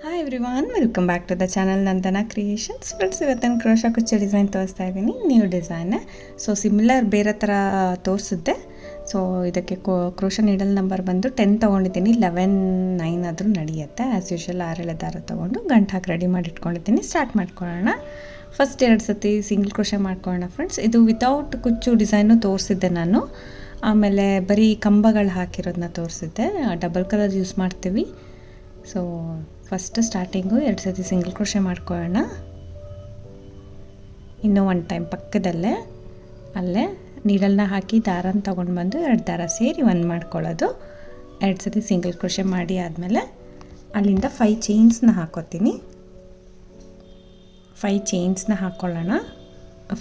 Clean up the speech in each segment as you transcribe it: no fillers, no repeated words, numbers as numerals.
Hi everyone, welcome back to the channel Nandana creations. Friends, ಇವತ್ತಿನ crochet ಕುಚ್ಚು design ತೋರಿಸ್ತಾ ಇದ್ದೀನಿ, ನ್ಯೂ ಡಿಸೈನ್. ಸೊ ಸಿಮಿಲರ್ ಬೇರೆ ಥರ ತೋರಿಸಿದ್ದೆ. ಸೊ ಇದಕ್ಕೆ ಕ್ರೋಶಾ ನೀಡಲ್ ನಂಬರ್ ಬಂದು 10 ತೊಗೊಂಡಿದ್ದೀನಿ. 11-9 ಆದರೂ ನಡೆಯುತ್ತೆ. ಆ್ಯಸ್ ಯೂಶುವಲ್ 6 ದಾರ ತೊಗೊಂಡು ಗಂಟು ಹಾಕಿ ರೆಡಿ ಮಾಡಿ ಇಟ್ಕೊಂಡಿದ್ದೀನಿ. ಸ್ಟಾರ್ಟ್ ಮಾಡ್ಕೊಳ್ಳೋಣ. ಫಸ್ಟ್ 2 ಸತಿ ಸಿಂಗಲ್ ಕ್ರೋಶಾ ಮಾಡ್ಕೊಳ್ಳೋಣ ಫ್ರೆಂಡ್ಸ್. ಇದು ವಿತೌಟ್ ಕುಚ್ಚು ಡಿಸೈನು ತೋರಿಸಿದ್ದೆ ನಾನು. ಆಮೇಲೆ ಬರೀ ಕಂಬಗಳು ಹಾಕಿರೋದನ್ನ ತೋರಿಸಿದ್ದೆ. ಡಬಲ್ ಕಲರ್ ಯೂಸ್ ಮಾಡ್ತೀವಿ. ಸೊ ಫಸ್ಟ್ ಸ್ಟಾರ್ಟಿಂಗು 2 ಸತಿ ಸಿಂಗಲ್ ಕ್ರೋಶೆ ಮಾಡ್ಕೊಳ್ಳೋಣ. ಇನ್ನೂ 1 ಟೈಮ್ ಪಕ್ಕದಲ್ಲೇ ಅಲ್ಲೇ ನೀಡಲ್ನ ಹಾಕಿ ದಾರನ ತೊಗೊಂಡು ಬಂದು 2 ದಾರ ಸೇರಿ 1 ಮಾಡ್ಕೊಳ್ಳೋದು. 2 ಸತಿ ಸಿಂಗಲ್ ಕ್ರೋಶೆ ಮಾಡಿ ಆದಮೇಲೆ ಅಲ್ಲಿಂದ 5 ಚೈನ್ಸ್ನ ಹಾಕೋತೀನಿ. 5 ಚೈನ್ಸ್ನ ಹಾಕ್ಕೊಳ್ಳೋಣ.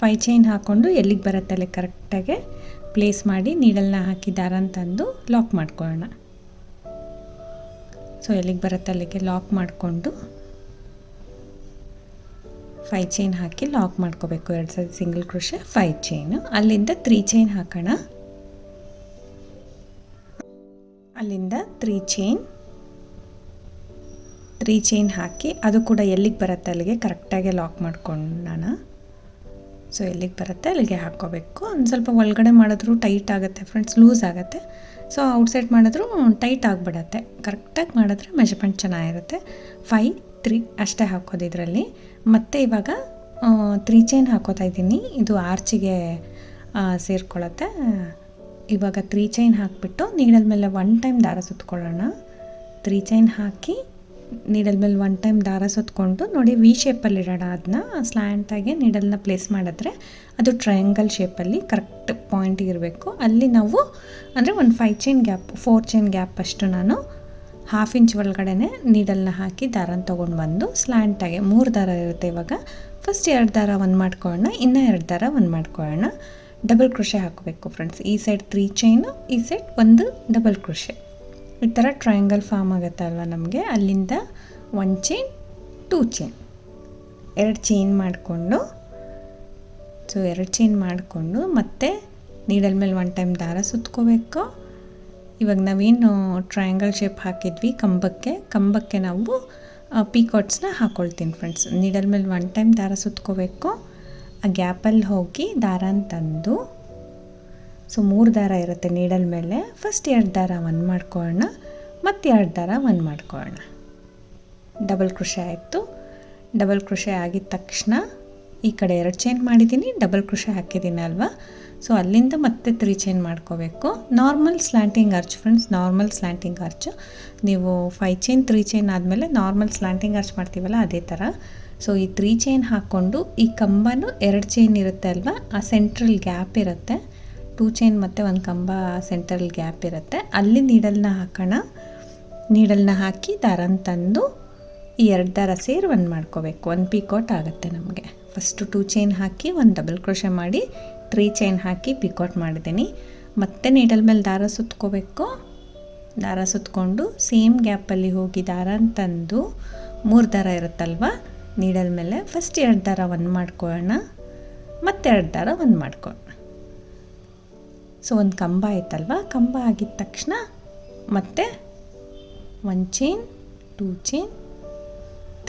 5 ಚೈನ್ ಹಾಕ್ಕೊಂಡು ಎಲ್ಲಿಗೆ ಬರುತ್ತೆ ಅಲ್ಲಿ ಕರೆಕ್ಟಾಗಿ ಪ್ಲೇಸ್ ಮಾಡಿ ನೀಡಲ್ನ ಹಾಕಿ ದಾರನ ತಂದು ಲಾಕ್ ಮಾಡ್ಕೊಳ್ಳೋಣ. ಸೊ ಎಲ್ಲಿಗೆ ಬರುತ್ತೆ ಅಲ್ಲಿಗೆ ಲಾಕ್ ಮಾಡಿಕೊಂಡು 5 ಚೈನ್ ಹಾಕಿ ಲಾಕ್ ಮಾಡ್ಕೋಬೇಕು. 2 ಸತಿ ಸಿಂಗಲ್ ಕ್ರೋಶೆ 5 ಚೈನು. ಅಲ್ಲಿಂದ 3 ಚೈನ್ ಹಾಕೋಣ. ಅಲ್ಲಿಂದ 3 ಚೈನ್ ಹಾಕಿ ಅದು ಕೂಡ ಎಲ್ಲಿಗೆ ಬರುತ್ತೆ ಅಲ್ಲಿಗೆ ಕರೆಕ್ಟಾಗಿ ಲಾಕ್ ಮಾಡ್ಕೊಳ್ಳೋಣ. ಸೊ ಎಲ್ಲಿಗೆ ಬರುತ್ತೆ ಅಲ್ಲಿಗೆ ಹಾಕ್ಕೋಬೇಕು. ಒಂದು ಸ್ವಲ್ಪ ಒಳಗಡೆ ಮಾಡಿದ್ರೂ ಟೈಟ್ ಆಗುತ್ತೆ ಫ್ರೆಂಡ್ಸ್, ಲೂಸ್ ಆಗುತ್ತೆ. ಸೊ ಔಟ್ಸೈಡ್ ಮಾಡಿದ್ರೂ ಟೈಟ್ ಆಗಿಬಿಡತ್ತೆ. ಕರೆಕ್ಟಾಗಿ ಮಾಡಿದ್ರೆ ಮೆಜರ್ಮೆಂಟ್ ಚೆನ್ನಾಗಿರುತ್ತೆ. 5, 3 ಅಷ್ಟೇ ಹಾಕೋದು ಇದರಲ್ಲಿ. ಮತ್ತು ಇವಾಗ 3 ಚೈನ್ ಹಾಕೋತಾ ಇದ್ದೀನಿ. ಇದು ಆರ್ಚಿಗೆ ಸೇರ್ಕೊಳ್ಳುತ್ತೆ. ಇವಾಗ 3 ಚೈನ್ ಹಾಕಿಬಿಟ್ಟು ನೀಡಲ್ ಮೇಲೆ 1 ಟೈಮ್ ದಾರ ಸುತ್ಕೊಳ್ಳೋಣ. 3 ಚೈನ್ ಹಾಕಿ ನೀಡಲ್ ಮೇಲೆ 1 ಟೈಮ್ ದಾರ ಸುತ್ಕೊಂಡು ನೋಡಿ ವಿ ಶೇಪಲ್ಲಿ ಇಡೋಣ. ಅದನ್ನ ಸ್ಲ್ಯಾಂಟಾಗಿ ನೀಡಲ್ನ ಪ್ಲೇಸ್ ಮಾಡಿದ್ರೆ ಅದು ಟ್ರಯಾಂಗಲ್ ಶೇಪಲ್ಲಿ ಕರೆಕ್ಟ್ ಪಾಯಿಂಟಿಗೆ ಇರಬೇಕು. ಅಲ್ಲಿ ನಾವು ಅಂದರೆ ಒಂದು 5 ಚೈನ್ ಗ್ಯಾಪ್, 4 ಚೈನ್ ಗ್ಯಾಪ್ ಅಷ್ಟು ನಾನು 1/2 ಇಂಚ್ ಒಳಗಡೆ ನೀಡಲ್ನ ಹಾಕಿ ದಾರನ ತೊಗೊಂಡು ಬಂದು ಸ್ಲ್ಯಾಂಟಾಗಿ 3 ದಾರ ಇರುತ್ತೆ. ಇವಾಗ ಫಸ್ಟ್ 2 ದಾರ 1 ಮಾಡ್ಕೊಳ್ಳೋಣ, ಇನ್ನೂ 2 ದಾರ 1 ಮಾಡ್ಕೊಳ್ಳೋಣ. ಡಬಲ್ ಕ್ರೋಶೆ ಹಾಕಬೇಕು ಫ್ರೆಂಡ್ಸ್. ಈ ಸೈಡ್ 3 ಚೈನು, ಈ ಸೈಡ್ 1 ಡಬಲ್ ಕ್ರೋಶೆ. ಈ ಥರ ಟ್ರಯಾಂಗಲ್ ಫಾರ್ಮ್ ಆಗುತ್ತೆ ಅಲ್ವ ನಮಗೆ. ಅಲ್ಲಿಂದ 1 ಚೈನ್, 2 ಚೈನ್, 2 ಚೈನ್ ಮಾಡಿಕೊಂಡು ಸೊ 2 ಚೈನ್ ಮಾಡಿಕೊಂಡು ಮತ್ತೆ ನೀಡಲ್ ಮೇಲೆ 1 ಟೈಮ್ ದಾರ ಸುತ್ಕೋಬೇಕು. ಇವಾಗ ನಾವೇನು ಟ್ರಯಾಂಗಲ್ ಶೇಪ್ ಹಾಕಿದ್ವಿ ಕಂಬಕ್ಕೆ ನಾವು ಪೀಕಾಟ್ಸ್ನ ಹಾಕ್ಕೊಳ್ತೀನಿ ಫ್ರೆಂಡ್ಸ್. ನೀಡಲ್ ಮೇಲೆ 1 ಟೈಮ್ ದಾರ ಸುತ್ಕೋಬೇಕು. ಆ ಗ್ಯಾಪಲ್ಲಿ ಹೋಗಿ ದಾರನ ತಂದು ಸೊ 3 ದಾರ ಇರುತ್ತೆ ನೀಡಲ್ ಮೇಲೆ. ಫಸ್ಟ್ 2 ದಾರ 1 ಮಾಡ್ಕೊಳ್ಳೋಣ, ಮತ್ತು 2 ದಾರ 1 ಮಾಡ್ಕೊಳ್ಳೋಣ. ಡಬಲ್ ಕ್ರೋಶೆ ಆಯಿತು. ಡಬಲ್ ಕ್ರೋಶೆ ಆಗಿದ ತಕ್ಷಣ ಈ ಕಡೆ 2 ಚೈನ್ ಮಾಡಿದ್ದೀನಿ, ಡಬಲ್ ಕ್ರೋಶೆ ಹಾಕಿದ್ದೀನಿ ಅಲ್ವಾ. ಸೊ ಅಲ್ಲಿಂದ ಮತ್ತೆ 3 ಚೈನ್ ಮಾಡ್ಕೋಬೇಕು. Normal slanting arch friends, normal slanting arch. ನೀವು 5 ಚೈನ್ 3 ಚೈನ್ ಆದಮೇಲೆ ನಾರ್ಮಲ್ ಸ್ಲ್ಯಾಂಟಿಂಗ್ ಆರ್ಚ್ ಮಾಡ್ತೀವಲ್ಲ ಅದೇ ಥರ. ಸೊ ಈ 3 ಚೈನ್ ಹಾಕ್ಕೊಂಡು ಈ ಕಂಬನೂ 2 ಚೈನ್ ಇರುತ್ತೆ ಅಲ್ವಾ, ಆ ಸೆಂಟ್ರಲ್ ಗ್ಯಾಪ್ ಇರುತ್ತೆ. 2 ಚೈನ್ ಮತ್ತು 1 ಕಂಬ ಸೆಂಟ್ರಲ್ ಗ್ಯಾಪ್ ಇರುತ್ತೆ. ಅಲ್ಲಿ ನೀಡಲ್ನ ಹಾಕೋಣ. ನೀಡಲ್ನ ಹಾಕಿ ದಾರನ ತಂದು ಈ 2 ದಾರ ಸೇರಿ 1 ಮಾಡ್ಕೋಬೇಕು. 1 ಪೀಕಾಟ್ ಆಗುತ್ತೆ ನಮಗೆ. ಫಸ್ಟು 2 ಚೈನ್ ಹಾಕಿ 1 ಡಬಲ್ ಕ್ರೋಶೆ ಮಾಡಿ 3 ಚೈನ್ ಹಾಕಿ ಪಿಕಾಟ್ ಮಾಡಿದ್ದೀನಿ. ಮತ್ತೆ ನೀಡಲ್ ಮೇಲೆ ದಾರ ಸುತ್ಕೋಬೇಕು. ದಾರ ಸುತ್ಕೊಂಡು ಸೇಮ್ ಗ್ಯಾಪಲ್ಲಿ ಹೋಗಿ ದಾರನ ತಂದು 3 ದಾರ ಇರುತ್ತಲ್ವ ನೀಡಲ್ ಮೇಲೆ, ಫಸ್ಟ್ 2 ದಾರ 1 ಮಾಡ್ಕೊಳ್ಳೋಣ, ಮತ್ತೆ 2 ದಾರ 1 ಮಾಡ್ಕೊಳ್ಳೋಣ. ಸೊ 1 ಕಂಬ ಆಯ್ತಲ್ವ. ಕಂಬ ಆಗಿದ ತಕ್ಷಣ ಮತ್ತೆ 1 ಚೈನ್, 2 ಚೈನ್,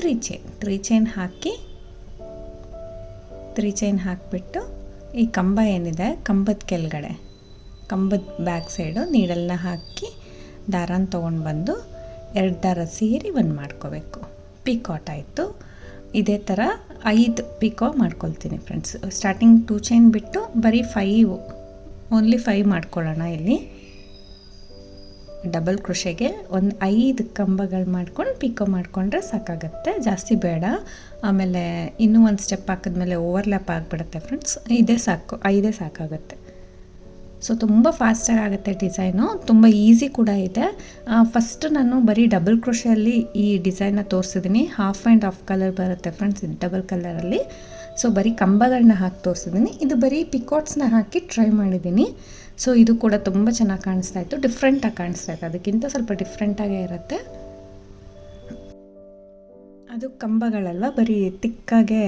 3 ಚೈನ್ ಹಾಕಿ 3 ಚೈನ್ ಹಾಕಿಬಿಟ್ಟು ಈ ಕಂಬ ಏನಿದೆ ಕಂಬದ ಕೆಳಗಡೆ, ಕಂಬದ ಬ್ಯಾಕ್ ಸೈಡು ನೀಡಲ್ನ ಹಾಕಿ ದಾರನ ತೊಗೊಂಡು ಬಂದು 2 ದಾರ ಸೇರಿ 1 ಮಾಡ್ಕೋಬೇಕು. ಪಿಕಾಟ್ ಆಯಿತು. ಇದೇ ಥರ 5 ಪಿಕೋ ಮಾಡ್ಕೊಳ್ತೀನಿ ಫ್ರೆಂಡ್ಸ್. ಸ್ಟಾರ್ಟಿಂಗ್ 2 ಚೈನ್ ಬಿಟ್ಟು ಬರೀ 5 ಮಾಡ್ಕೊಳ್ಳೋಣ. ಇಲ್ಲಿ ಡಬಲ್ ಕ್ರೋಶೆಗೆ ಒಂದು 5 ಕಂಬಗಳು ಮಾಡ್ಕೊಂಡು ಪಿಕೋ ಮಾಡಿಕೊಂಡ್ರೆ ಸಾಕಾಗುತ್ತೆ, ಜಾಸ್ತಿ ಬೇಡ. ಆಮೇಲೆ ಇನ್ನೂ 1 ಸ್ಟೆಪ್ ಹಾಕಿದ್ಮೇಲೆ ಓವರ್ಲ್ಯಾಪ್ ಆಗಿಬಿಡುತ್ತೆ ಫ್ರೆಂಡ್ಸ್. ಇದೇ ಸಾಕು, 5 ಸಾಕಾಗುತ್ತೆ. ಸೊ ತುಂಬ ಫಾಸ್ಟಾಗಿ ಆಗುತ್ತೆ ಡಿಸೈನು, ತುಂಬ ಈಸಿ ಕೂಡ ಇದೆ. ಫಸ್ಟ್ ನಾನು ಬರೀ ಡಬಲ್ ಕ್ರೋಶೆಯಲ್ಲಿ ಈ ಡಿಸೈನ್ನ ತೋರಿಸಿದ್ದೀನಿ. 1/2 ಕಲರ್ ಬರುತ್ತೆ ಫ್ರೆಂಡ್ಸ್ ಇದು ಡಬಲ್ ಕಲರಲ್ಲಿ. ಸೊ ಬರೀ ಕಂಬಗಳನ್ನ ಹಾಕಿ ತೋರಿಸಿದ್ದೀನಿ. ಇದು ಬರೀ ಪಿಕಾಟ್ಸ್ನ ಹಾಕಿ ಟ್ರೈ ಮಾಡಿದ್ದೀನಿ. ಸೊ ಇದು ಕೂಡ ತುಂಬ ಚೆನ್ನಾಗಿ ಕಾಣಿಸ್ತಾ ಇತ್ತು, ಡಿಫ್ರೆಂಟಾಗಿ ಕಾಣಿಸ್ತಾ ಇತ್ತು. ಅದಕ್ಕಿಂತ ಸ್ವಲ್ಪ ಡಿಫ್ರೆಂಟಾಗೇ ಇರುತ್ತೆ. ಅದು ಕಂಬಗಳಲ್ವ, ಬರೀ ತಿಕ್ಕಾಗೆ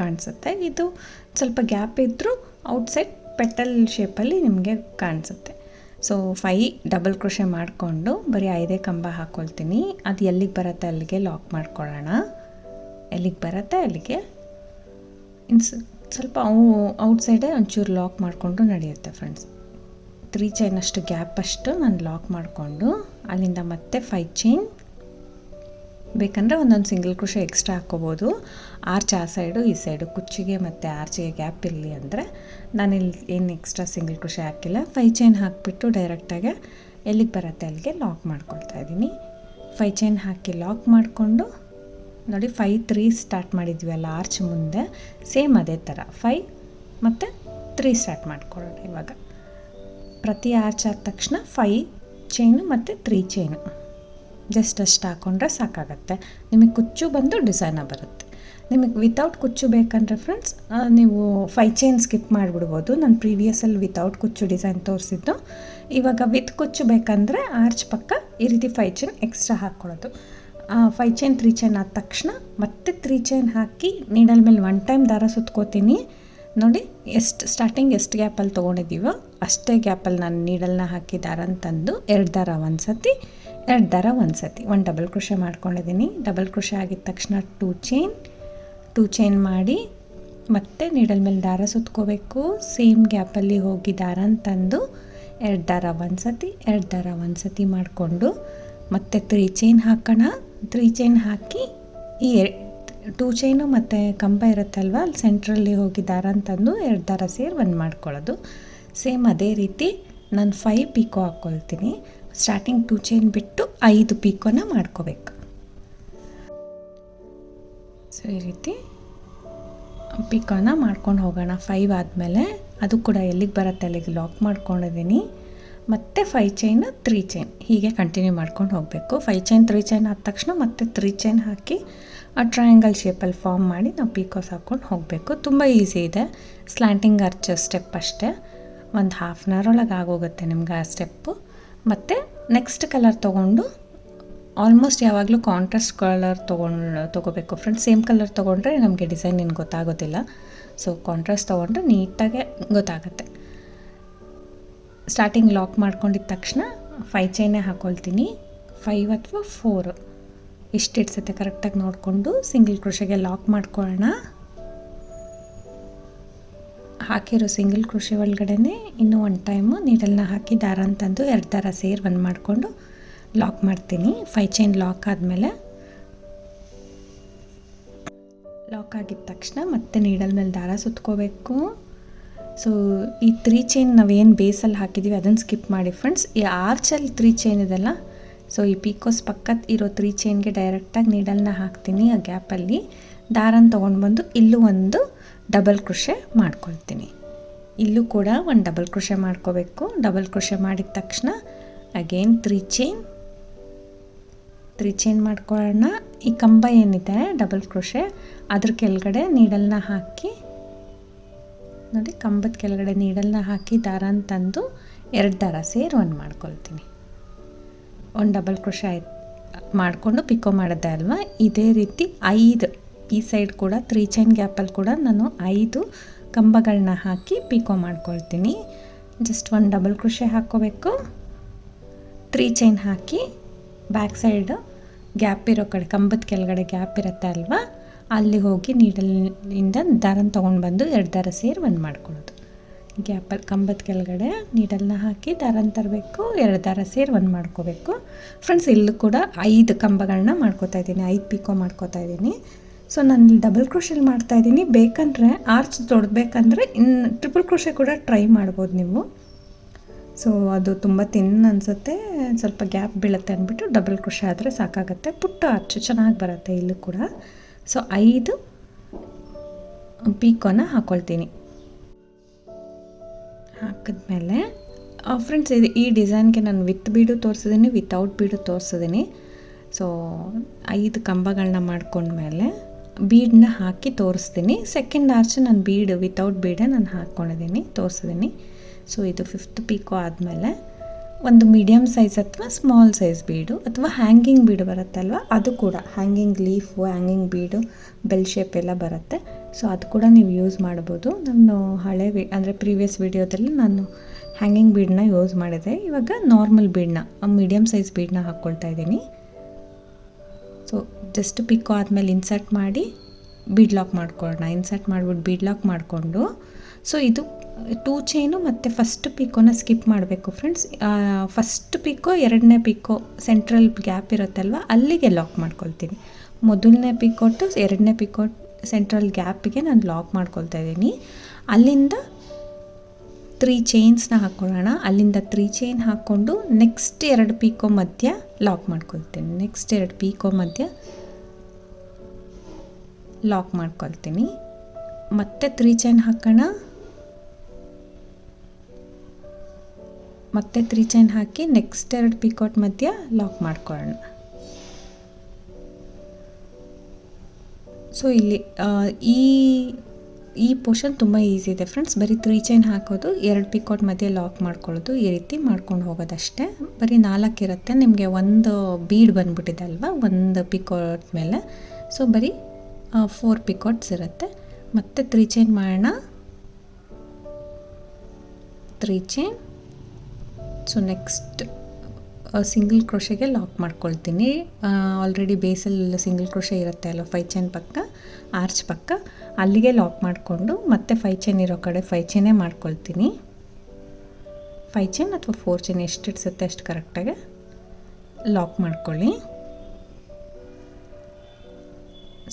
ಕಾಣಿಸುತ್ತೆ. ಇದು ಸ್ವಲ್ಪ ಗ್ಯಾಪ್ ಇದ್ದರೂ ಔಟ್ಸೈಡ್ ಪೆಟಲ್ ಶೇಪಲ್ಲಿ ನಿಮಗೆ ಕಾಣಿಸುತ್ತೆ. ಸೊ 5 ಡಬಲ್ ಕ್ರೋಶೆ ಮಾಡಿಕೊಂಡು ಬರೀ 5 ಕಂಬ ಹಾಕ್ಕೊಳ್ತೀನಿ. ಅದು ಎಲ್ಲಿಗೆ ಬರುತ್ತೆ ಅಲ್ಲಿಗೆ ಲಾಕ್ ಮಾಡ್ಕೊಳ್ಳೋಣ. ಎಲ್ಲಿಗೆ ಬರುತ್ತೆ ಅಲ್ಲಿಗೆ ಸ್ವಲ್ಪ ಔಟ್ಸೈಡೇ ಒಂಚೂರು ಲಾಕ್ ಮಾಡಿಕೊಂಡು ನಡೆಯುತ್ತೆ ಫ್ರೆಂಡ್ಸ್. 3 ಚೈನ್ ಅಷ್ಟು ಗ್ಯಾಪ್ ಅಷ್ಟು ನಾನು ಲಾಕ್ ಮಾಡಿಕೊಂಡು ಅಲ್ಲಿಂದ ಮತ್ತೆ 5 ಚೈನ್, ಬೇಕಂದರೆ ಒಂದೊಂದು ಸಿಂಗಲ್ ಕ್ರೋಶೆ ಎಕ್ಸ್ಟ್ರಾ ಹಾಕ್ಕೋಬೋದು. ಆರ್ಚ್ ಆ ಸೈಡು ಈ ಸೈಡು ಕುಚ್ಚಿಗೆ ಮತ್ತು ಆರ್ಚಿಗೆ ಗ್ಯಾಪ್ ಇರಲಿ ಅಂದರೆ ನಾನಿಲ್ಲಿ ಏನು ಎಕ್ಸ್ಟ್ರಾ ಸಿಂಗಲ್ ಕ್ರೋಶೆ ಹಾಕಿಲ್ಲ. 5 ಚೈನ್ ಹಾಕಿಬಿಟ್ಟು ಡೈರೆಕ್ಟಾಗಿ ಎಲ್ಲಿಗೆ ಬರುತ್ತೆ ಅಲ್ಲಿಗೆ ಲಾಕ್ ಮಾಡ್ಕೊಳ್ತಾ ಇದ್ದೀನಿ. 5 ಚೈನ್ ಹಾಕಿ ಲಾಕ್ ಮಾಡಿಕೊಂಡು ನೋಡಿ 5 3 ಸ್ಟಾರ್ಟ್ ಮಾಡಿದ್ವಿ ಅಲ್ಲ ಆರ್ಚ್ ಮುಂದೆ, ಸೇಮ್ ಅದೇ ಥರ 5 ಮತ್ತು 3 ಸ್ಟಾರ್ಟ್ ಮಾಡ್ಕೊಳ್ಳೋಣ. ಇವಾಗ ಪ್ರತಿ ಆರ್ಚ್ ಆದ ತಕ್ಷಣ 5 ಚೈನು ಮತ್ತು 3 ಚೈನು ಜಸ್ಟ್ ಅಷ್ಟು ಹಾಕ್ಕೊಂಡ್ರೆ ಸಾಕಾಗತ್ತೆ. ನಿಮಗೆ ಕುಚ್ಚು ಬಂದು ಡಿಸೈನ ಬರುತ್ತೆ. ನಿಮಗೆ ವಿತೌಟ್ ಕುಚ್ಚು ಬೇಕಂದರೆ ಫ್ರೆಂಡ್ಸ್ ನೀವು 5 ಚೈನ್ ಸ್ಕಿಪ್ ಮಾಡಿಬಿಡ್ಬೋದು. ನಾನು ಪ್ರೀವಿಯಸಲ್ಲಿ ವಿತೌಟ್ ಕುಚ್ಚು ಡಿಸೈನ್ ತೋರಿಸಿದ್ದು. ಇವಾಗ ವಿತ್ ಕುಚ್ಚು ಬೇಕಂದರೆ ಆರ್ಚ್ ಪಕ್ಕ ಈ ರೀತಿ 5 ಚೈನ್ ಎಕ್ಸ್ಟ್ರಾ ಹಾಕ್ಕೊಳ್ಳೋದು. 5 ಚೈನ್ 3 ಚೈನ್ ಆದ ತಕ್ಷಣ ಮತ್ತೆ 3 ಚೈನ್ ಹಾಕಿ ನೀಡಲ್ ಮೇಲೆ 1 ಟೈಮ್ ದಾರ ಸುತ್ಕೋತೀನಿ. ನೋಡಿ ಎಷ್ಟು ಸ್ಟಾರ್ಟಿಂಗ್ ಎಷ್ಟು ಗ್ಯಾಪಲ್ಲಿ ತೊಗೊಂಡಿದ್ದೀವೋ ಅಷ್ಟೇ ಗ್ಯಾಪಲ್ಲಿ ನಾನು ನೀಡಲ್ನ ಹಾಕಿ ದಾರನ ತಂದು 2 ದಾರ ಒಂದು ಸತಿ, 2 ದಾರ ಒಂದು ಸತಿ, 1 ಡಬಲ್ ಕ್ರೋಶೆ ಮಾಡ್ಕೊಂಡಿದ್ದೀನಿ. ಡಬಲ್ ಕ್ರೋಶೆ ಆಗಿದ ತಕ್ಷಣ 2 ಚೈನ್ ಮಾಡಿ ಮತ್ತೆ ನೀಡಲ್ ಮೇಲೆ ದಾರ ಸುತ್ಕೋಬೇಕು. ಸೇಮ್ ಗ್ಯಾಪಲ್ಲಿ ಹೋಗಿ ದಾರನ ತಂದು 2 ದಾರ ಒಂದು ಸತಿ, 2 ದಾರ ಒಂದು ಸತಿ ಮಾಡಿಕೊಂಡು ಮತ್ತೆ 3 ಚೈನ್ ಹಾಕೋಣ. 3 ಚೈನ್ ಹಾಕಿ ಈ 2 ಚೈನು ಮತ್ತು ಕಂಬ ಇರುತ್ತಲ್ವ ಅಲ್ಲಿ ಸೆಂಟ್ರಲ್ಲಿ ಹೋಗಿ ದಾರನ ತಂದು 2 ದಾರ ಸೇರಿ 1 ಮಾಡ್ಕೊಳ್ಳೋದು. ಸೇಮ್ ಅದೇ ರೀತಿ ನಾನು 5 ಪೀಕೋ ಹಾಕ್ಕೊಳ್ತೀನಿ. ಸ್ಟಾರ್ಟಿಂಗ್ 2 ಚೈನ್ ಬಿಟ್ಟು 5 ಪೀಕೋನ ಮಾಡ್ಕೋಬೇಕು. ಸೊ ಈ ರೀತಿ ಪೀಕೋನ ಮಾಡ್ಕೊಂಡು ಹೋಗೋಣ. 5 ಆದಮೇಲೆ ಅದು ಕೂಡ ಎಲ್ಲಿಗೆ ಬರುತ್ತೆ ಅಲ್ಲಿಗೆ ಲಾಕ್ ಮಾಡ್ಕೊಂಡಿದ್ದೀನಿ. ಮತ್ತು 5 ಚೈನ್ 3 ಚೈನ್ ಹೀಗೆ ಕಂಟಿನ್ಯೂ ಮಾಡ್ಕೊಂಡು ಹೋಗಬೇಕು. 5 ಚೈನ್ 3 ಚೈನ್ ಆದ ತಕ್ಷಣ ಮತ್ತೆ 3 ಚೈನ್ ಹಾಕಿ ಆ ಟ್ರಯಾಂಗಲ್ ಶೇಪಲ್ಲಿ ಫಾರ್ಮ್ ಮಾಡಿ ನಾವು ಪೀಕೋಸ್ ಹಾಕ್ಕೊಂಡು ಹೋಗಬೇಕು. ತುಂಬ ಈಸಿ ಇದೆ. ಸ್ಲ್ಯಾಂಟಿಂಗ್ ಆರ್ಚ್ ಸ್ಟೆಪ್ ಅಷ್ಟೇ, ಒಂದು ಹಾಫ್ ಆನ್ ಅವರ್ ಒಳಗೆ ಆಗೋಗುತ್ತೆ ನಿಮ್ಗೆ ಆ ಸ್ಟೆಪ್ಪು. ಮತ್ತು ನೆಕ್ಸ್ಟ್ ಕಲರ್ ತೊಗೊಂಡು ಆಲ್ಮೋಸ್ಟ್ ಯಾವಾಗಲೂ ಕಾಂಟ್ರಾಸ್ಟ್ ಕಲರ್ ತೊಗೋಬೇಕು ಫ್ರೆಂಡ್ಸ್. ಸೇಮ್ ಕಲರ್ ತೊಗೊಂಡ್ರೆ ನಮಗೆ ಡಿಸೈನ್ ಏನು ಗೊತ್ತಾಗೋದಿಲ್ಲ. ಸೊ ಕಾಂಟ್ರಾಸ್ಟ್ ತೊಗೊಂಡ್ರೆ ನೀಟಾಗೆ ಗೊತ್ತಾಗುತ್ತೆ. ಸ್ಟಾರ್ಟಿಂಗ್ ಲಾಕ್ ಮಾಡ್ಕೊಂಡಿದ್ದ ತಕ್ಷಣ 5 ಚೈನೇ ಹಾಕ್ಕೊಳ್ತೀನಿ. 5 ಅಥವಾ 4 ಇಷ್ಟು ಇಡ್ಸುತ್ತೆ ಕರೆಕ್ಟಾಗಿ ನೋಡಿಕೊಂಡು ಸಿಂಗಲ್ ಕ್ರೋಶೆಗೆ ಲಾಕ್ ಮಾಡ್ಕೊಳ್ಳೋಣ. ಹಾಕಿರೋ ಸಿಂಗಲ್ ಕ್ರೋಶೆ ಒಳಗಡೆ ಇನ್ನೂ 1 ಟೈಮು ನೀಡಲ್ನ ಹಾಕಿ ದಾರನ ತಂದು 2 ದಾರ ಸೇರಿ 1 ಮಾಡಿಕೊಂಡು ಲಾಕ್ ಮಾಡ್ತೀನಿ. 5 ಚೈನ್ ಲಾಕ್ ಆದಮೇಲೆ ಲಾಕ್ ಆಗಿದ ತಕ್ಷಣ ಮತ್ತೆ ನೀಡಲ್ ಮೇಲೆ ದಾರ ಸುತ್ಕೋಬೇಕು. ಸೊ ಈ 3 ಚೈನ್ ನಾವೇನು ಬೇಸಲ್ಲಿ ಹಾಕಿದ್ದೀವಿ ಅದನ್ನು ಸ್ಕಿಪ್ ಮಾಡಿ ಫ್ರೆಂಡ್ಸ್. ಈ ಆರ್ಚಲ್ಲಿ 3 ಚೈನ್ ಇದೆಲ್ಲ, ಸೊ ಈ ಪೀಕೋಸ್ ಪಕ್ಕದ ಇರೋ 3 ಚೈನ್ಗೆ ಡೈರೆಕ್ಟಾಗಿ ನೀಡಲ್ನ ಹಾಕ್ತೀನಿ. ಆ ಗ್ಯಾಪಲ್ಲಿ ದಾರನ ತೊಗೊಂಡು ಬಂದು ಇಲ್ಲೂ ಒಂದು ಡಬಲ್ ಕ್ರೋಶೆ ಮಾಡ್ಕೊಳ್ತೀನಿ. ಇಲ್ಲೂ ಕೂಡ 1 ಡಬಲ್ ಕ್ರೋಶೆ ಮಾಡ್ಕೋಬೇಕು. ಡಬಲ್ ಕ್ರೋಶೆ ಮಾಡಿದ ತಕ್ಷಣ ಅಗೇನ್ 3 ಚೈನ್ ಮಾಡ್ಕೊಳ್ಳೋಣ. ಈ ಕಂಬ ಏನಿದೆ ಡಬಲ್ ಕ್ರೋಶೆ ಅದ್ರ ಕೆಳಗಡೆ ನೀಡಲ್ನ ಹಾಕಿ ನೋಡಿ, ಕಂಬದ ಕೆಳಗಡೆ ನೀಡಲ್ನ ಹಾಕಿ ದಾರನ ತಂದು 2 ದಾರ ಸೇರಿ 1 ಮಾಡ್ಕೊಳ್ತೀನಿ. 1 ಡಬಲ್ ಕ್ರೋಶೆ ಮಾಡಿಕೊಂಡು ಪಿಕೋ ಮಾಡಿದ್ದೆ ಅಲ್ವಾ, ಇದೇ ರೀತಿ 5 ಈ ಸೈಡ್ ಕೂಡ 3 ಚೈನ್ ಗ್ಯಾಪಲ್ಲಿ ಕೂಡ ನಾನು 5 ಕಂಬಗಳನ್ನ ಹಾಕಿ ಪಿಕೋ ಮಾಡ್ಕೊಳ್ತೀನಿ. ಜಸ್ಟ್ 1 ಡಬಲ್ ಕ್ರೋಶೆ ಹಾಕ್ಕೋಬೇಕು. 3 ಚೈನ್ ಹಾಕಿ ಬ್ಯಾಕ್ ಸೈಡು ಗ್ಯಾಪ್ ಇರೋ ಕಡೆ ಕಂಬದ ಕೆಳಗಡೆ ಗ್ಯಾಪ್ ಇರುತ್ತೆ ಅಲ್ವಾ, ಅಲ್ಲಿ ಹೋಗಿ ನೀಡಲಿಂದ ದಾರನ ತೊಗೊಂಡು ಬಂದು 2 ದಾರ ಸೇರಿ 1 ಮಾಡ್ಕೊಳ್ಳೋದು. ಗ್ಯಾಪಲ್ಲಿ ಕಂಬದ ಕೆಳಗಡೆ ನೀಡಲ್ನ ಹಾಕಿ ದಾರನ ತರಬೇಕು, 2 ದಾರ ಸೇರಿ 1 ಮಾಡ್ಕೋಬೇಕು. ಫ್ರೆಂಡ್ಸ್ ಇಲ್ಲೂ ಕೂಡ 5 ಕಂಬಗಳನ್ನ ಮಾಡ್ಕೋತಾ ಇದ್ದೀನಿ, 5 ಪಿಕೋ ಮಾಡ್ಕೋತಾ ಇದ್ದೀನಿ. ಸೊ ನಾನು ಡಬಲ್ ಕ್ರೋಶೆಲಿ ಮಾಡ್ತಾಯಿದ್ದೀನಿ. ಬೇಕಂದರೆ ಆರ್ಚ್ ತೊಡಬೇಕಂದ್ರೆ ಇನ್ನು ಟ್ರಿಪಲ್ ಕ್ರೋಶೆ ಕೂಡ ಟ್ರೈ ಮಾಡ್ಬೋದು ನೀವು. ಸೊ ಅದು ತುಂಬ ತಿನ್ ಅನಿಸುತ್ತೆ, ಸ್ವಲ್ಪ ಗ್ಯಾಪ್ ಬೀಳುತ್ತೆ ಅಂದ್ಬಿಟ್ಟು ಡಬಲ್ ಕ್ರೋಶೆ ಆದರೆ ಸಾಕಾಗುತ್ತೆ. ಪುಟ್ಟ ಆರ್ಚ್ ಚೆನ್ನಾಗಿ ಬರುತ್ತೆ ಇಲ್ಲೂ ಕೂಡ. ಸೊ 5 ಪೀಕೋನ ಹಾಕ್ಕೊಳ್ತೀನಿ. ಹಾಕಿದ್ಮೇಲೆ ಫ್ರೆಂಡ್ಸ್ ಈ ಡಿಸೈನ್ಗೆ ನಾನು ವಿತ್ ಬೀಡು ತೋರಿಸಿದ್ದೀನಿ, ವಿತೌಟ್ ಬೀಡು ತೋರಿಸಿದ್ದೀನಿ. ಸೊ 5 ಕಂಬಗಳನ್ನ ಮಾಡ್ಕೊಂಡ್ಮೇಲೆ ಬೀಡನ್ನ ಹಾಕಿ ತೋರಿಸ್ತೀನಿ. ಸೆಕೆಂಡ್ ಆರ್ಚ್ ನಾನು ಬೀಡು ವಿತೌಟ್ ಬೀಡೇ ನಾನು ಹಾಕ್ಕೊಂಡಿದ್ದೀನಿ, ತೋರಿಸಿದ್ದೀನಿ. ಸೊ ಇದು 5th ಪೀಕೋ ಆದಮೇಲೆ ಒಂದು ಮೀಡಿಯಮ್ ಸೈಜ್ ಅಥವಾ ಸ್ಮಾಲ್ ಸೈಜ್ ಬೀಡು ಅಥವಾ ಹ್ಯಾಂಗಿಂಗ್ ಬೀಡು ಬರುತ್ತಲ್ವ, ಅದು ಕೂಡ ಹ್ಯಾಂಗಿಂಗ್ ಲೀಫು, ಹ್ಯಾಂಗಿಂಗ್ ಬೀಡು, ಬೆಲ್ ಶೇಪ್ ಎಲ್ಲ ಬರುತ್ತೆ. ಸೊ ಅದು ಕೂಡ ನೀವು ಯೂಸ್ ಮಾಡ್ಬೋದು. ನಾನು ಅಂದರೆ ಪ್ರೀವಿಯಸ್ ವಿಡಿಯೋದಲ್ಲಿ ನಾನು ಹ್ಯಾಂಗಿಂಗ್ ಬೀಡನ್ನ ಯೂಸ್ ಮಾಡಿದೆ. ಇವಾಗ ನಾರ್ಮಲ್ ಬೀಡನ್ನ, ಮೀಡಿಯಮ್ ಸೈಜ್ ಬೀಡನ್ನ ಹಾಕ್ಕೊಳ್ತಾ ಇದ್ದೀನಿ. ಸೊ ಜಸ್ಟ್ ಪಿಕೋ ಆದಮೇಲೆ ಇನ್ಸರ್ಟ್ ಮಾಡಿ ಬೀಡ್ ಲಾಕ್ ಮಾಡ್ಕೊಳ್ಳೋಣ. ಇನ್ಸರ್ಟ್ ಮಾಡಿಬಿಟ್ಟು ಬೀಡ್ ಲಾಕ್ ಮಾಡಿಕೊಂಡು, ಸೊ ಇದು 2 ಚೈನು ಮತ್ತು ಫಸ್ಟ್ ಪಿಕೋನ ಸ್ಕಿಪ್ ಮಾಡಬೇಕು ಫ್ರೆಂಡ್ಸ್. ಫಸ್ಟ್ ಪಿಕೋ, ಎರಡನೇ ಪಿಕೋ ಸೆಂಟ್ರಲ್ ಗ್ಯಾಪ್ ಇರುತ್ತಲ್ವ, ಅಲ್ಲಿಗೆ ಲಾಕ್ ಮಾಡ್ಕೊಳ್ತೀನಿ. ಮೊದಲನೇ ಪಿಕೋಟು ಎರಡನೇ ಪಿಕೋಟ್ ಸೆಂಟ್ರಲ್ ಗ್ಯಾಪಿಗೆ ನಾನು ಲಾಕ್ ಮಾಡ್ಕೊಳ್ತಾ ಇದ್ದೀನಿ. ಅಲ್ಲಿಂದ 3 ಚೈನ್ಸ್ನ ಹಾಕ್ಕೊಳ್ಳೋಣ. ಅಲ್ಲಿಂದ 3 ಚೈನ್ ಹಾಕ್ಕೊಂಡು ನೆಕ್ಸ್ಟ್ 2 ಪಿಕೋ ಮಧ್ಯ ಲಾಕ್ ಮಾಡ್ಕೊಳ್ತೀನಿ. ನೆಕ್ಸ್ಟ್ 2 ಪಿಕೋ ಮಧ್ಯ ಲಾಕ್ ಮಾಡ್ಕೊಳ್ತೀನಿ. ಮತ್ತೆ 3 ಚೈನ್ ಹಾಕೋಣ. ಮತ್ತೆ 3 ಚೈನ್ ಹಾಕಿ ನೆಕ್ಸ್ಟ್ 2 ಪಿಕೋಟ್ ಮಧ್ಯ ಲಾಕ್ ಮಾಡ್ಕೊಳ್ಳೋಣ. ಸೊ ಇಲ್ಲಿ ಈ ಪೋರ್ಷನ್ ತುಂಬ ಈಸಿ ಇದೆ ಫ್ರೆಂಡ್ಸ್. ಬರೀ 3 ಚೈನ್ ಹಾಕೋದು, 2 ಪಿಕೋಟ್ ಮಧ್ಯೆ ಲಾಕ್ ಮಾಡ್ಕೊಳ್ಳೋದು, ಈ ರೀತಿ ಮಾಡ್ಕೊಂಡು ಹೋಗೋದಷ್ಟೇ. ಬರೀ 4 ಇರುತ್ತೆ. ನಿಮಗೆ ಒಂದು ಬೀಡ್ ಬಂದುಬಿಟ್ಟಿದೆ ಅಲ್ವಾ ಒಂದು ಪಿಕೋಟ್ ಮೇಲೆ. ಸೊ ಬರೀ 4 ಪಿಕೋಟ್ಸ್ ಇರುತ್ತೆ. ಮತ್ತು 3 ಚೈನ್ ಮಾಡೋಣ. 3 ಚೈನ್. ಸೊ ನೆಕ್ಸ್ಟ್ ಸಿಂಗಲ್ ಕ್ರೋಶೆಗೆ ಲಾಕ್ ಮಾಡ್ಕೊಳ್ತೀನಿ. ಆಲ್ರೆಡಿ ಬೇಸಲ್ಲಿ ಸಿಂಗಲ್ ಕ್ರೋಶೆ ಇರುತ್ತೆ ಅಲ್ಲ, 5 ಚೈನ್ ಪಕ್ಕ, ಆರ್ಚ್ ಪಕ್ಕ, ಅಲ್ಲಿಗೆ ಲಾಕ್ ಮಾಡಿಕೊಂಡು ಮತ್ತೆ 5 ಚೈನ್ ಇರೋ ಕಡೆ 5 ಚೈನೇ ಮಾಡ್ಕೊಳ್ತೀನಿ. 5 ಚೈನ್ ಅಥವಾ 4 ಚೈನ್ ಎಷ್ಟು ಇಡ್ಸುತ್ತೆ ಅಷ್ಟು ಕರೆಕ್ಟಾಗಿ ಲಾಕ್ ಮಾಡ್ಕೊಳ್ಳಿ.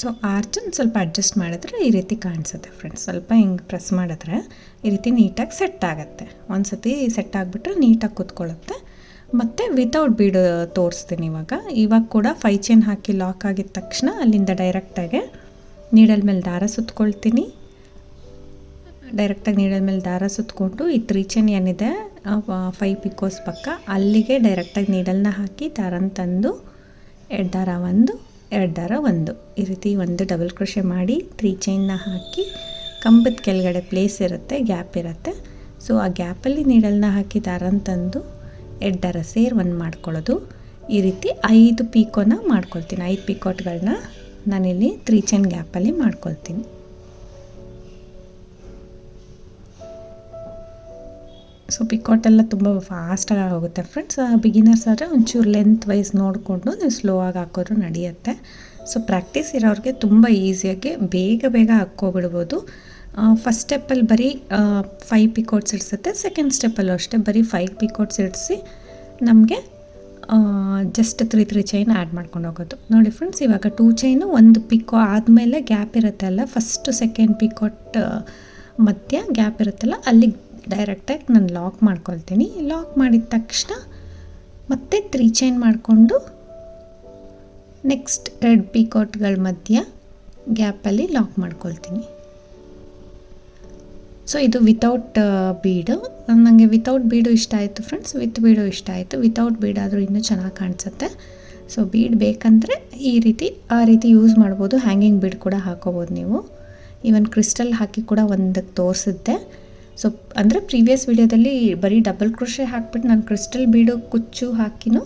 ಸೊ ಆರ್ಚನ್ನು ಸ್ವಲ್ಪ ಅಡ್ಜಸ್ಟ್ ಮಾಡಿದ್ರೆ ಈ ರೀತಿ ಕಾಣಿಸುತ್ತೆ ಫ್ರೆಂಡ್ಸ್. ಸ್ವಲ್ಪ ಹಿಂಗೆ ಪ್ರೆಸ್ ಮಾಡಿದ್ರೆ ಈ ರೀತಿ ನೀಟಾಗಿ ಸೆಟ್ ಆಗುತ್ತೆ. ಒಂದು ಸತಿ ಸೆಟ್ ಆಗಿಬಿಟ್ರೆ ನೀಟಾಗಿ ಕೂತ್ಕೊಳ್ಳುತ್ತೆ. ಮತ್ತು ವಿತೌಟ್ ಬೀಡ್ ತೋರಿಸ್ತೀನಿ ಇವಾಗ ಕೂಡ 5 ಚೈನ್ ಹಾಕಿ ಲಾಕ್ ಆಗಿದ ತಕ್ಷಣ ಅಲ್ಲಿಂದ ಡೈರೆಕ್ಟಾಗಿ ನೀಡಲ್ ಮೇಲೆ ದಾರ ಸುತ್ಕೊಳ್ತೀನಿ. ಡೈರೆಕ್ಟಾಗಿ ನೀಡಲ್ ಮೇಲೆ ದಾರ ಸುತ್ತಕೊಂಡು ಈ 3 ಚೈನ್ ಏನಿದೆ 5 ಪಿಕೋಸ್ ಪಕ್ಕ ಅಲ್ಲಿಗೆ ಡೈರೆಕ್ಟಾಗಿ ನೀಡಲ್ನ ಹಾಕಿ ದಾರನ ತಂದು 2 ದಾರ 1 2 ದಾರ 1 ಈ ರೀತಿ ಒಂದು ಡಬಲ್ ಕ್ರೋಶೆ ಮಾಡಿ 3 ಚೈನ್ನ ಹಾಕಿ ಕಂಬದ ಕೆಳಗಡೆ ಪ್ಲೇಸ್ ಇರುತ್ತೆ, ಗ್ಯಾಪ್ ಇರುತ್ತೆ. ಸೊ ಆ ಗ್ಯಾಪಲ್ಲಿ ನೀಡಲ್ನ ಹಾಕಿ ದಾರನ ತಂದು 2 ದಾರ ಸೇರಿ 1 ಮಾಡ್ಕೊಳ್ಳೋದು. ಈ ರೀತಿ 5 ಪಿಕೋನ ಮಾಡ್ಕೊಳ್ತೀನಿ. 5 ಪಿಕೋಟ್ಗಳನ್ನ ನಾನಿಲ್ಲಿ 3 ಚೈನ್ ಗ್ಯಾಪಲ್ಲಿ ಮಾಡ್ಕೊಳ್ತೀನಿ. ಸೊ ಪಿಕೋಟೆಲ್ಲ ತುಂಬ ಫಾಸ್ಟಾಗಿ ಹೋಗುತ್ತೆ ಫ್ರೆಂಡ್ಸ್. ಬಿಗಿನರ್ಸ್ ಆದರೆ ಒಂಚೂರು ಲೆಂತ್ ವೈಸ್ ನೋಡಿಕೊಂಡು ನೀವು ಸ್ಲೋ ಆಗಿ ಹಾಕೋದ್ರು ನಡೆಯುತ್ತೆ. ಸೊ ಪ್ರಾಕ್ಟೀಸ್ ಇರೋರಿಗೆ ತುಂಬ ಈಸಿಯಾಗಿ ಬೇಗ ಹಾಕ್ಕೊಬಿಡ್ಬೋದು. ಫಸ್ಟ್ ಸ್ಟೆಪ್ಪಲ್ಲಿ ಬರೀ 5 ಪಿಕೋಟ್ಸ್ ಇಡಿಸುತ್ತೆ. ಸೆಕೆಂಡ್ ಸ್ಟೆಪ್ಪಲ್ಲೂ ಅಷ್ಟೇ ಬರೀ 5 ಪಿಕೋಟ್ಸ್ ಇಡಿಸಿ ನಮಗೆ ಜಸ್ಟ್ 3 ಚೈನ್ ಆ್ಯಡ್ ಮಾಡ್ಕೊಂಡು ಹೋಗೋದು. ನೋಡಿ ಫ್ರೆಂಡ್ಸ್, ಇವಾಗ 2 ಚೈನು 1 ಪಿಕೋ ಆದಮೇಲೆ ಗ್ಯಾಪ್ ಇರುತ್ತಲ್ಲ, ಫಸ್ಟು ಸೆಕೆಂಡ್ ಪಿಕೋಟ್ ಮಧ್ಯ ಗ್ಯಾಪ್ ಇರುತ್ತಲ್ಲ, ಅಲ್ಲಿಗೆ ಡೈರೆಕ್ಟಾಗಿ ನಾನು ಲಾಕ್ ಮಾಡ್ಕೊಳ್ತೀನಿ. ಲಾಕ್ ಮಾಡಿದ ತಕ್ಷಣ ಮತ್ತೆ 3 ಚೈನ್ ಮಾಡಿಕೊಂಡು ನೆಕ್ಸ್ಟ್ 2 ಪಿಕೋಟ್ಗಳ ಮಧ್ಯ ಗ್ಯಾಪಲ್ಲಿ ಲಾಕ್ ಮಾಡ್ಕೊಳ್ತೀನಿ. ಸೊ ಇದು ವಿತೌಟ್ ಬೀಡು. ನನಗೆ ವಿತೌಟ್ ಬೀಡು ಇಷ್ಟ ಆಯಿತು ಫ್ರೆಂಡ್ಸ್. ವಿತ್ ಬೀಡು ಇಷ್ಟ ಆಯಿತು. ವಿತೌಟ್ ಬೀಡ್ ಆದರೂ ಇನ್ನೂ ಚೆನ್ನಾಗಿ ಕಾಣಿಸುತ್ತೆ. ಸೊ ಬೀಡ್ ಬೇಕಂದರೆ ಆ ರೀತಿ ಯೂಸ್ ಮಾಡ್ಬೋದು. ಹ್ಯಾಂಗಿಂಗ್ ಬೀಡ್ ಕೂಡ ಹಾಕೋಬೋದು ನೀವು. ಈವನ್ ಕ್ರಿಸ್ಟಲ್ ಹಾಕಿ ಕೂಡ ಒಂದಕ್ಕೆ ತೋರಿಸಿದ್ದೆ. ಸೊ ಅಂದರೆ ಪ್ರೀವಿಯಸ್ ವಿಡಿಯೋದಲ್ಲಿ ಬರೀ ಡಬಲ್ ಕ್ರೋಶೆ ಹಾಕ್ಬಿಟ್ಟು ನಾನು ಕ್ರಿಸ್ಟಲ್ ಬೀಡು ಕುಚ್ಚು ಹಾಕಿನೂ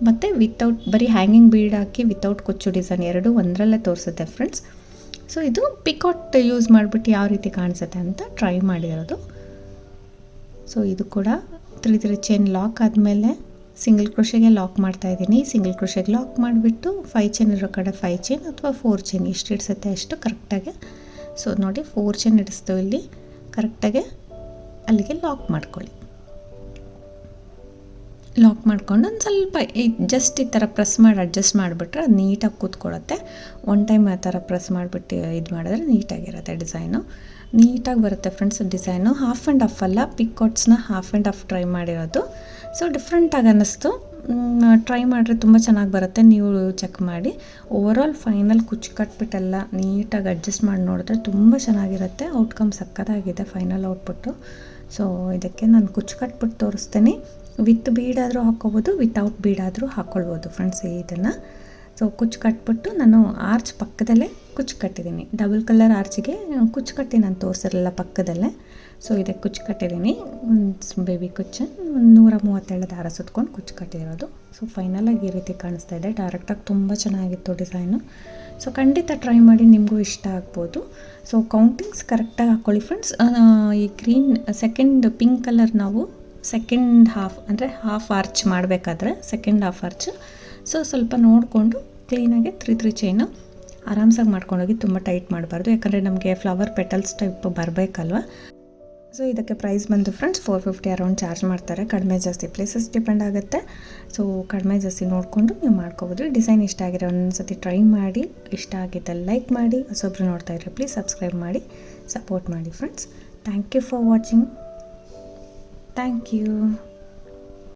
ಮತ್ತು ವಿತೌಟ್ ಬರೀ ಹ್ಯಾಂಗಿಂಗ್ ಬೀಡ್ ಹಾಕಿ ವಿತೌಟ್ ಕುಚ್ಚು ಡಿಸೈನ್ ಎರಡೂ ಒಂದರಲ್ಲೇ ತೋರಿಸುತ್ತೆ ಫ್ರೆಂಡ್ಸ್. ಸೊ ಇದು ಪಿಕಾಟ್ ಯೂಸ್ ಮಾಡಿಬಿಟ್ಟು ಯಾವ ರೀತಿ ಕಾಣಿಸುತ್ತೆ ಅಂತ ಟ್ರೈ ಮಾಡಿರೋದು. ಸೊ ಇದು ಕೂಡ 3 ಚೈನ್ ಲಾಕ್ ಆದಮೇಲೆ ಸಿಂಗಲ್ ಕ್ರೋಶೆಗೆ ಲಾಕ್ ಮಾಡ್ತಾಯಿದ್ದೀನಿ. ಸಿಂಗಲ್ ಕ್ರೋಶೆಗೆ ಲಾಕ್ ಮಾಡಿಬಿಟ್ಟು 5 ಚೈನ್ ಇರೋ ಕಡೆ 5 ಚೈನ್ ಅಥವಾ 4 ಚೈನ್ ಎಷ್ಟು ಇಡಿಸುತ್ತೆ ಅಷ್ಟು ಕರೆಕ್ಟಾಗಿ. ಸೊ ನೋಡಿ 4 ಚೈನ್ ಇಡಿಸ್ತೀವಿ ಇಲ್ಲಿ ಕರೆಕ್ಟಾಗಿ ಅಲ್ಲಿಗೆ ಲಾಕ್ ಮಾಡ್ಕೊಳ್ಳಿ. ಲಾಕ್ ಮಾಡ್ಕೊಂಡು ಒಂದು ಸ್ವಲ್ಪ ಜಸ್ಟ್ ಈ ಥರ ಪ್ರೆಸ್ ಮಾಡಿ ಅಡ್ಜಸ್ಟ್ ಮಾಡಿಬಿಟ್ರೆ ಅದು ನೀಟಾಗಿ ಕೂತ್ಕೊಳ್ಳುತ್ತೆ. ಒನ್ ಟೈಮ್ ಆ ಥರ ಪ್ರೆಸ್ ಮಾಡಿಬಿಟ್ಟು ಇದು ಮಾಡಿದ್ರೆ ನೀಟಾಗಿರುತ್ತೆ. ಡಿಸೈನು ನೀಟಾಗಿ ಬರುತ್ತೆ friends. Design half and half ಅಲ್ಲ, ಪಿಕಾಟ್ಸ್ನ ಹಾಫ್ ಆ್ಯಂಡ್ ಹಾಫ್ ಟ್ರೈ ಮಾಡಿರೋದು. ಸೊ ಡಿಫ್ರೆಂಟಾಗಿ ಅನ್ನಿಸ್ತು. ಟ್ರೈ ಮಾಡಿದ್ರೆ ತುಂಬ ಚೆನ್ನಾಗಿ ಬರುತ್ತೆ. ನೀವು ಚೆಕ್ ಮಾಡಿ. ಓವರಾಲ್ ಫೈನಲ್ ಕುಚ್ಚು ಕಟ್ಬಿಟ್ಟೆಲ್ಲ ನೀಟಾಗಿ ಅಡ್ಜಸ್ಟ್ ಮಾಡಿ ನೋಡಿದ್ರೆ ತುಂಬ ಚೆನ್ನಾಗಿರುತ್ತೆ. ಔಟ್ಕಮ್ ಸಕ್ಕತ್ತಾಗಿದೆ ಫೈನಲ್ ಔಟ್ಪುಟ್ಟು. ಸೊ ಇದಕ್ಕೆ ನಾನು ಕುಚ್ಚು ಕಟ್ಬಿಟ್ಟು ತೋರಿಸ್ತೀನಿ. ವಿತ್ ಬೀಡಾದರೂ ಹಾಕ್ಕೋಬೋದು, ವಿತೌಟ್ ಬೀಡಾದರೂ ಹಾಕ್ಕೊಳ್ಬೋದು ಫ್ರೆಂಡ್ಸ್ ಇದನ್ನು. ಸೊ ಕುಚ್ಚು ಕಟ್ಬಿಟ್ಟು ನಾನು ಆರ್ಚ್ ಪಕ್ಕದಲ್ಲೇ ಕುಚ್ಚು ಕಟ್ಟಿದ್ದೀನಿ. ಡಬಲ್ ಕಲರ್ ಆರ್ಚಿಗೆ ಕುಚ್ಚು ಕಟ್ಟಿ ನಾನು ತೋರಿಸಿರಲಿಲ್ಲ ಪಕ್ಕದಲ್ಲೇ. ಸೊ ಇದಕ್ಕೆ ಕುಚ್ಚು ಕಟ್ಟಿದ್ದೀನಿ. ಬೇಬಿ ಕುಚ್ಚು 137 ದಾರ ಸುತ್ಕೊಂಡು ಕುಚ್ಚು ಕಟ್ಟಿರೋದು. ಸೊ ಫೈನಲಾಗಿ ಈ ರೀತಿ ಕಾಣಿಸ್ತಾ ಇದೆ. ಡೈರೆಕ್ಟಾಗಿ ತುಂಬ ಚೆನ್ನಾಗಿತ್ತು ಡಿಸೈನು. ಸೊ ಖಂಡಿತ ಟ್ರೈ ಮಾಡಿ, ನಿಮಗೂ ಇಷ್ಟ ಆಗ್ಬೋದು. ಸೊ ಕೌಂಟಿಂಗ್ಸ್ ಕರೆಕ್ಟಾಗಿ ಹಾಕ್ಕೊಳ್ಳಿ ಫ್ರೆಂಡ್ಸ್. ಈ ಗ್ರೀನ್ ಸೆಕೆಂಡ್ ಪಿಂಕ್ ಕಲರ್ ನಾವು ಸೆಕೆಂಡ್ ಹಾಫ್ ಅಂದರೆ ಹಾಫ್ ಆರ್ಚ್ ಮಾಡಬೇಕಾದ್ರೆ ಸೆಕೆಂಡ್ ಹಾಫ್ ಆರ್ಚ್. ಸೊ ಸ್ವಲ್ಪ ನೋಡಿಕೊಂಡು ಕ್ಲೀನಾಗಿ 3 ಚೈನು ಆರಾಮ್ಸಾಗಿ ಮಾಡ್ಕೊಂಡೋಗಿ, ತುಂಬ ಟೈಟ್ ಮಾಡಬಾರ್ದು, ಯಾಕಂದರೆ ನಮಗೆ ಫ್ಲವರ್ ಪೆಟಲ್ಸ್ ಟೈಪ್ ಬರಬೇಕಲ್ವ. ಸೊ ಇದಕ್ಕೆ ಪ್ರೈಸ್ ಬಂದು ಫ್ರೆಂಡ್ಸ್ 450 ಅರೌಂಡ್ ಚಾರ್ಜ್ ಮಾಡ್ತಾರೆ. ಕಡಿಮೆ ಜಾಸ್ತಿ ಪ್ಲೇಸಸ್ ಡಿಪೆಂಡ್ ಆಗುತ್ತೆ. ಸೊ ಕಡಿಮೆ ಜಾಸ್ತಿ ನೋಡಿಕೊಂಡು ನೀವು ಮಾಡ್ಕೋಬೋದು. ಡಿಸೈನ್ ಇಷ್ಟ ಆಗಿರೋ ಒಂದ್ಸತಿ ಟ್ರೈ ಮಾಡಿ, ಇಷ್ಟ ಆಗಿದ್ದ ಲೈಕ್ ಮಾಡಿ, ಹೊಸೊಬ್ರು ನೋಡ್ತಾ ಇದ್ರೆ ಪ್ಲೀಸ್ ಸಬ್ಸ್ಕ್ರೈಬ್ ಮಾಡಿ ಸಪೋರ್ಟ್ ಮಾಡಿ friends. Thank you for watching. Thank you.